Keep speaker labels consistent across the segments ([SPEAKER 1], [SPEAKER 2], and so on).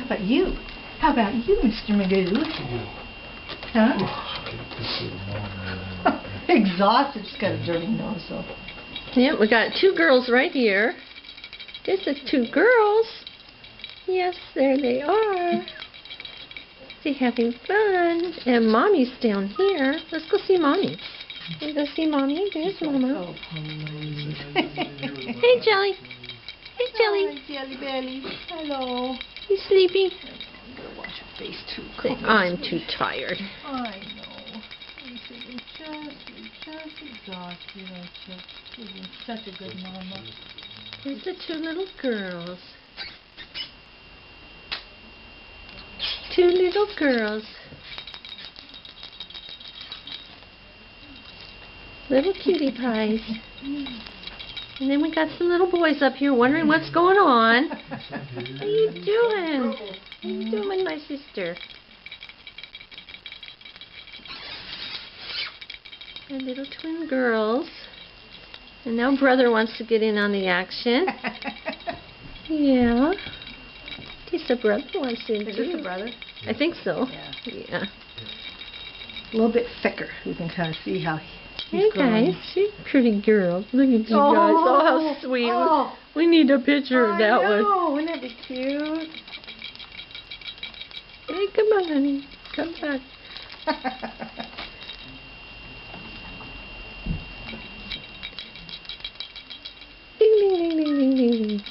[SPEAKER 1] How about you? How about you, Mr. Magoo? Huh? Exhausted. She's got a dirty nose, so.
[SPEAKER 2] Yep, we got 2 girls right here. This is 2 girls. Yes, there they are. They're having fun. And Mommy's down here. Let's go see Mommy. Let's go see Mommy. There's Mama. Hey, Jelly. Hey, Jelly.
[SPEAKER 1] Hi, Jelly Belly. Hello.
[SPEAKER 2] You sleepy?
[SPEAKER 1] I'm gonna wash your face too.
[SPEAKER 2] I'm too tired.
[SPEAKER 1] I know. You're just exhausted, aren't you? You've been such a good mama.
[SPEAKER 2] Here's the 2 little girls. 2 little girls. Little cutie pies. And then we got some little boys up here wondering what's going on. What are you doing? What are you doing, my sister? And little twin girls. And now brother wants to get in on the action. Yeah. Just a brother wants to.
[SPEAKER 1] Is this a brother?
[SPEAKER 2] I think so.
[SPEAKER 1] Yeah. A little bit thicker. You can kind of see how he's
[SPEAKER 2] Hey
[SPEAKER 1] growing.
[SPEAKER 2] guys, she's a pretty girl. Look at you guys. Oh, how sweet.
[SPEAKER 1] Oh.
[SPEAKER 2] We need a picture of that one.
[SPEAKER 1] Oh, wouldn't that be cute?
[SPEAKER 2] Hey, come on, honey. Come back. Ding, ding, ding, ding, ding, ding, ding.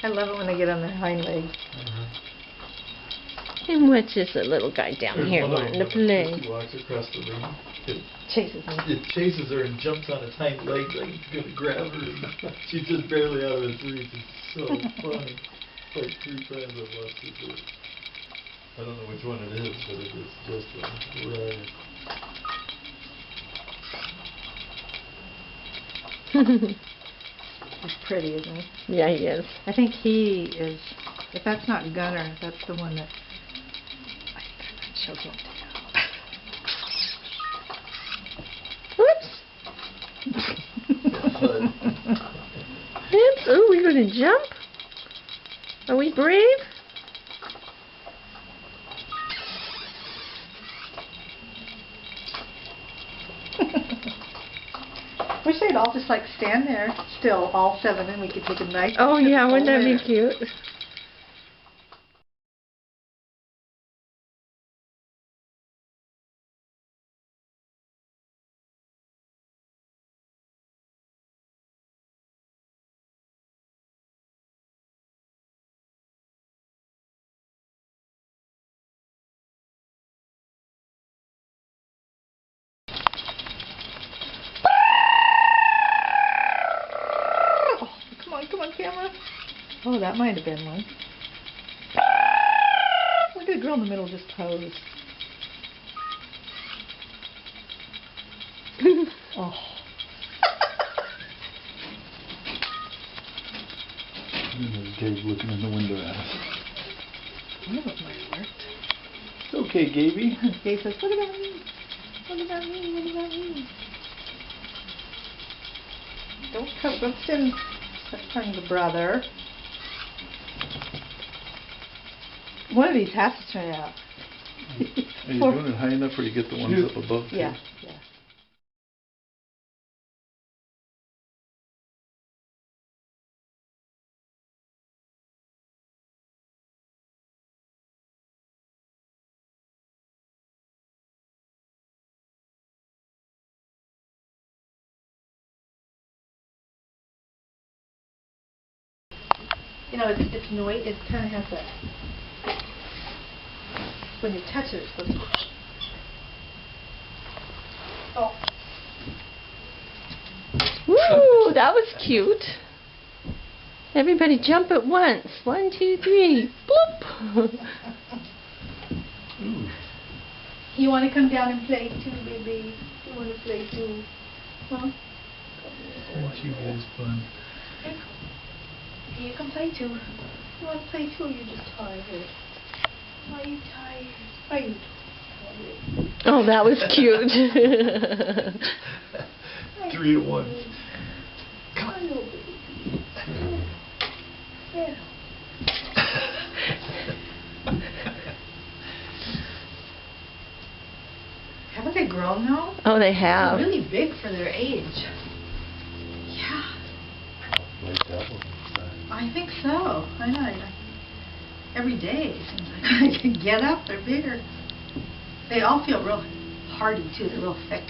[SPEAKER 1] I love it when they get on their hind legs.
[SPEAKER 2] And what's this little guy down here wanting to play?
[SPEAKER 3] She walks across the room.
[SPEAKER 1] Chases me.
[SPEAKER 3] It chases her and jumps on its hind legs like it's going to grab her. And she's just barely out of its reach. It's so funny. Like 3 times I've watched it. I don't know which one it is, but it is just right.
[SPEAKER 1] He's pretty, isn't he?
[SPEAKER 2] Yeah, he is.
[SPEAKER 1] I think he is. If that's not Gunner, that's the one that. I think I'm not choking him down.
[SPEAKER 2] Whoops. Oops. Oh, we going to jump? Are we brave?
[SPEAKER 1] Wish they'd all just like stand there still, all 7, and we could take a nice.
[SPEAKER 2] Oh
[SPEAKER 1] trip
[SPEAKER 2] yeah,
[SPEAKER 1] all
[SPEAKER 2] wouldn't that be
[SPEAKER 1] there.
[SPEAKER 2] cute?
[SPEAKER 1] Come on, camera. Oh, that might have been one. Look at the girl in the middle just pose. Oh.
[SPEAKER 3] There's Gabe looking in the window at us.
[SPEAKER 1] One of them might have worked.
[SPEAKER 3] It's okay, Gaby.
[SPEAKER 1] Gabe says, what about me? What about me? What about me? Don't send the brother. One of these has to turn out.
[SPEAKER 3] Are you doing it high enough where you get the ones up above?
[SPEAKER 1] Yeah,
[SPEAKER 3] too?
[SPEAKER 1] yeah. You know, it's noise. It kind of has that. When you touch it, it's supposed to. Oh.
[SPEAKER 2] Woo! That was cute. Everybody jump at once. 1, 2, 3. Bloop!
[SPEAKER 1] You want to come down and play too, baby? You want to play too? Huh?
[SPEAKER 3] Aren't you guys fun?
[SPEAKER 1] You can play too. You want to play too, or you're just tired? Are you tired? Are you tired?
[SPEAKER 2] Oh, that was cute.
[SPEAKER 3] 3 at once.
[SPEAKER 1] Come on, little baby. Yeah. well now.
[SPEAKER 2] Oh, they have.
[SPEAKER 1] They're really big for their age. Yeah.
[SPEAKER 3] Like double in size.
[SPEAKER 1] I think so. I know. Every day it seems like I can get up. They're bigger. They all feel real hardy too. They're real thick.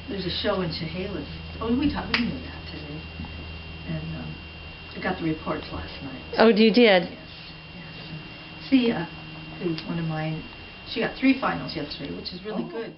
[SPEAKER 1] There's a show in Chehalis. Oh, we knew that today. And I got the reports last night.
[SPEAKER 2] Oh, you did?
[SPEAKER 1] Yes. Sia, who's one of mine, she got 3 finals yesterday, which is really good.